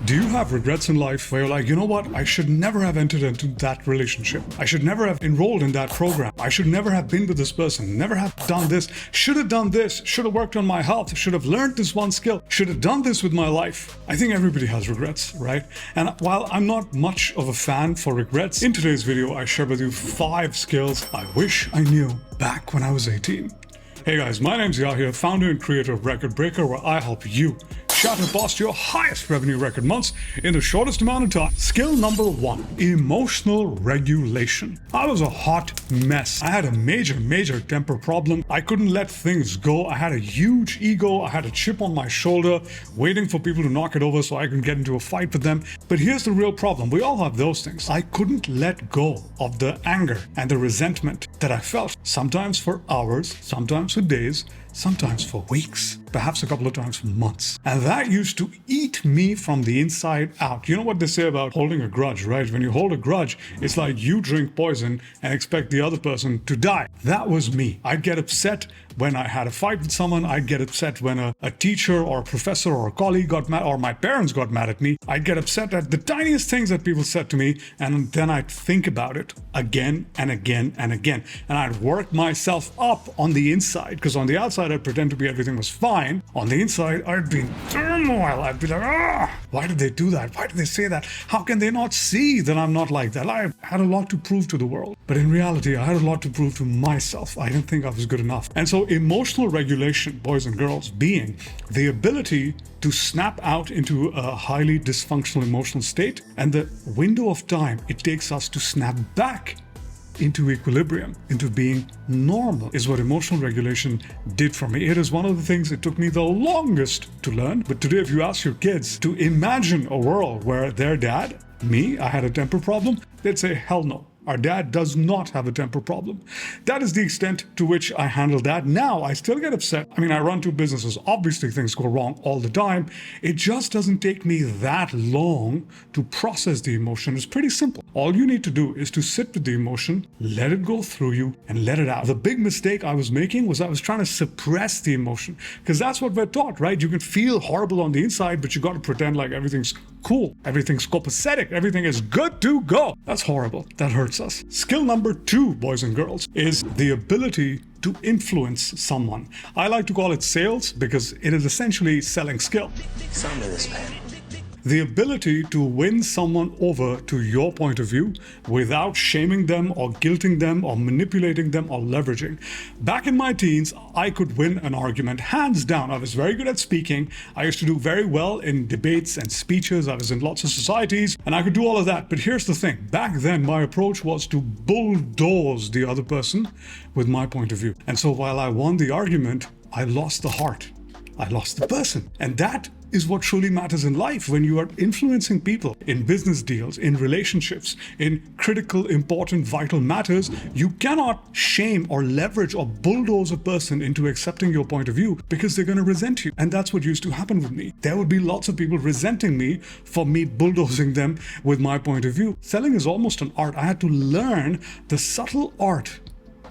Do you have regrets in life where you're like, you know what, I should never have entered into that relationship. I should never have enrolled in that program. I should never have been with this person, never have done this, should have done this, should have worked on my health, should have learned this one skill, should have done this with my life. I think everybody has regrets, right? And while I'm not much of a fan for regrets, in today's video, I share with you 5 skills I wish I knew back when I was 18. Hey guys, my name's Yahya, founder and creator of Record Breaker, where I help you shatter past your highest revenue record months in the shortest amount of time. Skill number 1, emotional regulation. I was a hot mess. I had a major temper problem. I couldn't let things go. I had a huge ego. I had a chip on my shoulder, waiting for people to knock it over so I can get into a fight with them. But here's the real problem. We all have those things. I couldn't let go of the anger and the resentment that I felt, sometimes for hours, sometimes for days, sometimes for weeks, perhaps a couple of times for months. And that used to eat me from the inside out. You know what they say about holding a grudge, right? When you hold a grudge, it's like you drink poison and expect the other person to die. That was me. I'd get upset when I had a fight with someone. I'd get upset when a teacher or a professor or a colleague got mad, or my parents got mad at me. I'd get upset at the tiniest things that people said to me, and then I'd think about it again and again and again. And I'd work myself up on the inside, because on the outside I'd pretend to be everything was fine. On the inside, I'd be in turmoil. I'd be like, why did they do that? Why did they say that? How can they not see that I'm not like that? I had a lot to prove to the world. But in reality, I had a lot to prove to myself. I didn't think I was good enough. And so emotional regulation, boys and girls, being the ability to snap out into a highly dysfunctional emotional state and the window of time it takes us to snap back into equilibrium, into being normal, is what emotional regulation did for me. It is one of the things it took me the longest to learn. But today, if you ask your kids to imagine a world where their dad, me, I had a temper problem, they'd say, hell no. Our dad does not have a temper problem. That is the extent to which I handle that. Now, I still get upset. I mean, I run 2 businesses. Obviously, things go wrong all the time. It just doesn't take me that long to process the emotion. It's pretty simple. All you need to do is to sit with the emotion, let it go through you, and let it out. The big mistake I was making was I was trying to suppress the emotion, because that's what we're taught, right? You can feel horrible on the inside, but you got to pretend like everything's cool, everything's copacetic, everything is good to go. That's horrible. That hurts us. Skill number 2, boys and girls, is the ability to influence someone. I like to call it sales because it is essentially selling skill. Some of this, man. The ability to win someone over to your point of view without shaming them or guilting them or manipulating them or leveraging. Back in my teens, I could win an argument hands down. I was very good at speaking. I used to do very well in debates and speeches. I was in lots of societies and I could do all of that. But here's the thing. Back then, my approach was to bulldoze the other person with my point of view. And so while I won the argument, I lost the heart. I lost the person. And that is what truly matters in life. When you are influencing people in business deals, in relationships, in critical, important, vital matters, you cannot shame or leverage or bulldoze a person into accepting your point of view, because they're going to resent you. And that's what used to happen with me. There would be lots of people resenting me for me bulldozing them with my point of view. Selling is almost an art. I had to learn the subtle art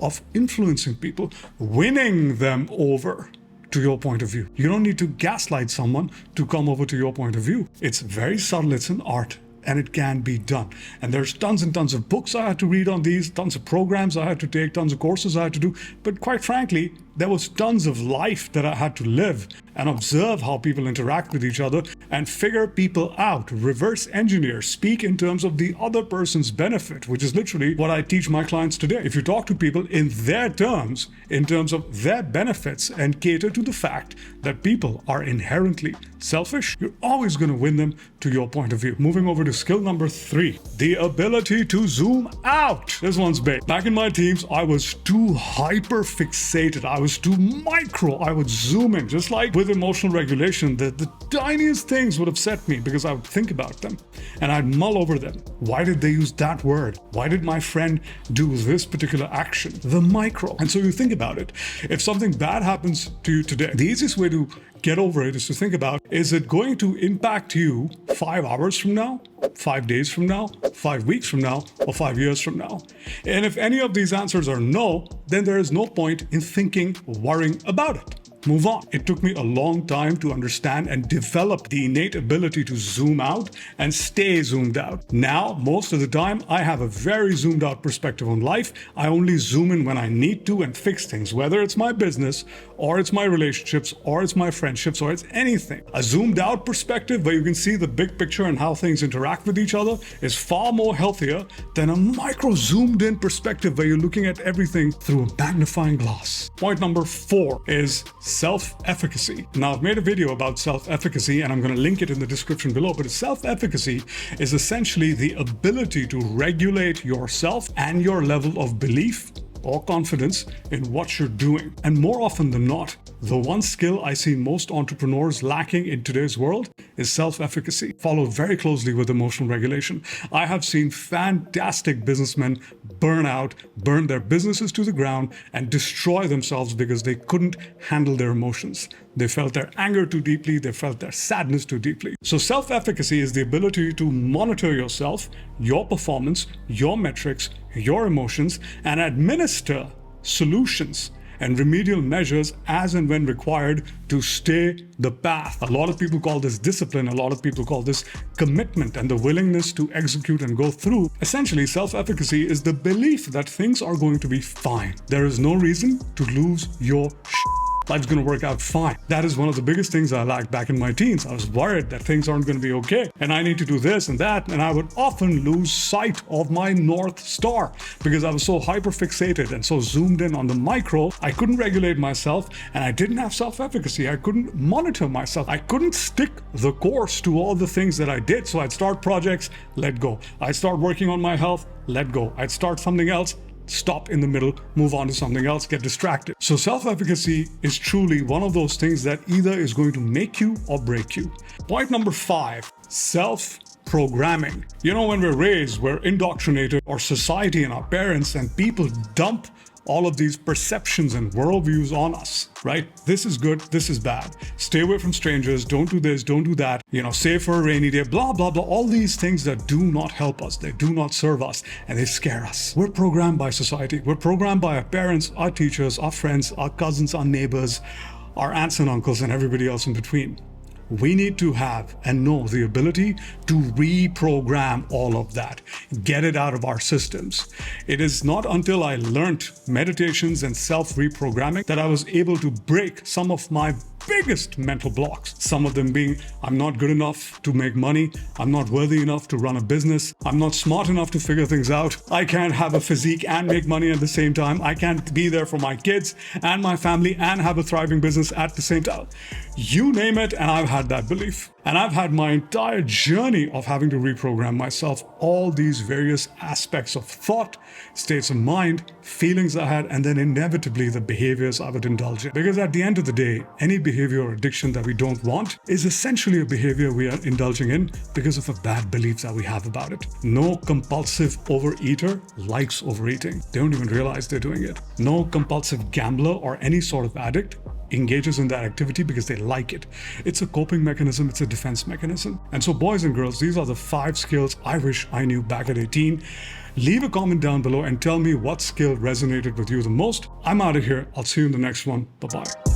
of influencing people, winning them over to your point of view. You don't need to gaslight someone to come over to your point of view. It's very subtle, it's an art, and it can be done. And there's tons and tons of books I had to read on these, tons of programs I had to take, tons of courses I had to do. But quite frankly, there was tons of life that I had to live and observe how people interact with each other and figure people out, reverse engineer, speak in terms of the other person's benefit, which is literally what I teach my clients today. If you talk to people in their terms, in terms of their benefits, and cater to the fact that people are inherently selfish, you're always going to win them to your point of view. Moving over to skill number 3, the ability to zoom out. This one's big. Back in my teens, I was too hyper fixated. I was too micro. I would zoom in, just like with emotional regulation, the tiniest things would upset me because I would think about them and I'd mull over them. Why did they use that word? Why did my friend do this particular action? The micro. And so you think about it. If something bad happens to you today, the easiest way to get over it is to think about, is it going to impact you 5 hours from now, 5 days from now, 5 weeks from now, or 5 years from now? And if any of these answers are no, then there is no point in thinking, worrying about it. move on. It took me a long time to understand and develop the innate ability to zoom out and stay zoomed out. Now, most of the time, I have a very zoomed out perspective on life. I only zoom in when I need to and fix things, whether it's my business or it's my relationships or it's my friendships or it's anything. A zoomed out perspective where you can see the big picture and how things interact with each other is far more healthier than a micro zoomed in perspective where you're looking at everything through a magnifying glass. Point number 4 is self-efficacy. Now, I've made a video about self-efficacy and I'm going to link it in the description below, but self-efficacy is essentially the ability to regulate yourself and your level of belief or confidence in what you're doing. And more often than not, the one skill I see most entrepreneurs lacking in today's world is self-efficacy, followed very closely with emotional regulation. I have seen fantastic businessmen burn their businesses to the ground and destroy themselves because they couldn't handle their emotions. They felt their anger too deeply, they felt their sadness too deeply. So self-efficacy is the ability to monitor yourself, your performance, your metrics, your emotions, and administer solutions and remedial measures as and when required to stay the path. A lot of people call this discipline, a lot of people call this commitment and the willingness to execute and go through. Essentially, self-efficacy is the belief that things are going to be fine. There is no reason to lose your shit. Life's going to work out fine. That is one of the biggest things I lacked back in my teens. I was worried that things aren't going to be okay and I need to do this and that, and I would often lose sight of my North Star because I was so hyper-fixated and so zoomed in on the micro. I couldn't regulate myself and I didn't have self-efficacy. I couldn't monitor myself. I couldn't stick the course to all the things that I did. So I'd start projects, let go. I'd start working on my health, let go. I'd start something else, stop in the middle, move on to something else, get distracted. So self-efficacy is truly one of those things that either is going to make you or break you. Point number 5, self-programming. You know, when we're raised, we're indoctrinated, or society and our parents and people dump all of these perceptions and worldviews on us, right? This is good, this is bad. Stay away from strangers, don't do this, don't do that. Save for a rainy day, blah, blah, blah. All these things that do not help us, they do not serve us, and they scare us. We're programmed by society. We're programmed by our parents, our teachers, our friends, our cousins, our neighbors, our aunts and uncles, and everybody else in between. We need to have and know the ability to reprogram all of that, get it out of our systems. It is not until I learned meditations and self-reprogramming that I was able to break some of my biggest mental blocks. Some of them being, I'm not good enough to make money. I'm not worthy enough to run a business. I'm not smart enough to figure things out. I can't have a physique and make money at the same time. I can't be there for my kids and my family and have a thriving business at the same time. You name it, and I've had that belief. And I've had my entire journey of having to reprogram myself, all these various aspects of thought, states of mind, feelings I had, and then inevitably the behaviors I would indulge in. Because at the end of the day, any behavior or addiction that we don't want is essentially a behavior we are indulging in because of a bad belief that we have about it. No compulsive overeater likes overeating. They don't even realize they're doing it. No compulsive gambler or any sort of addict engages in that activity because they like it. It's a coping mechanism, it's a defense mechanism. And so boys and girls, these are the 5 skills I wish I knew back at 18. Leave a comment down below and tell me what skill resonated with you the most. I'm out of here. I'll see you in the next one. Bye-bye.